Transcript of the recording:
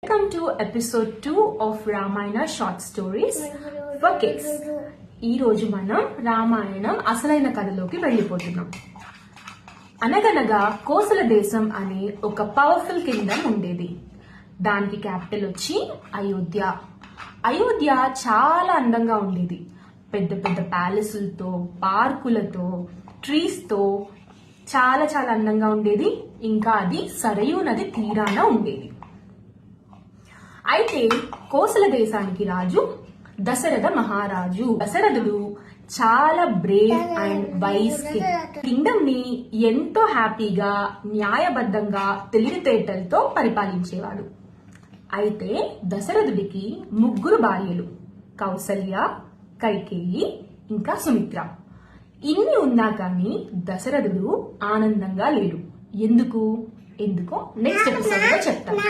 Welcome to episode 2 of Ramayana short stories for kids. ఈ రోజు మనం రామాయణం అసలైన కథలోకి వెళ్ళిపోతున్నాం. అనగనగా కోసల దేశం అనే ఒక పవర్ఫుల్ కింగ్డమ్ ఉండేది. దానికి క్యాపిటల్ వచ్చి అయోధ్య. అయోధ్య చాలా అందంగా ఉండేది. పెద్ద పెద్ద ప్యాలెస్లతో, పార్కులతో, ట్రీస్ తో చాలా చాలా అందంగా ఉండేది. ఇంకా అది సరయూ నది తీరాన ఉండేది. అయితే కోసల దేశానికి రాజు దశరథ మహారాజు. దశరథుడు చాలా బ్రేవ్ అండ్ వైస్ కింగ్డమ్ ని ఎంతో హ్యాపీగా, న్యాయబద్ధంగా, తెలివితేటలతో పరిపాలించేవాడు. అయితే దశరథుడికి 3 భార్యలు, కౌసల్య, కైకేయి, ఇంకా సుమిత్ర. ఇన్ని ఉన్నా కానీ దశరథుడు ఆనందంగా లేడు. ఎందుకో నెక్స్ట్ ఎపిసోడ్ లో చెప్తాను.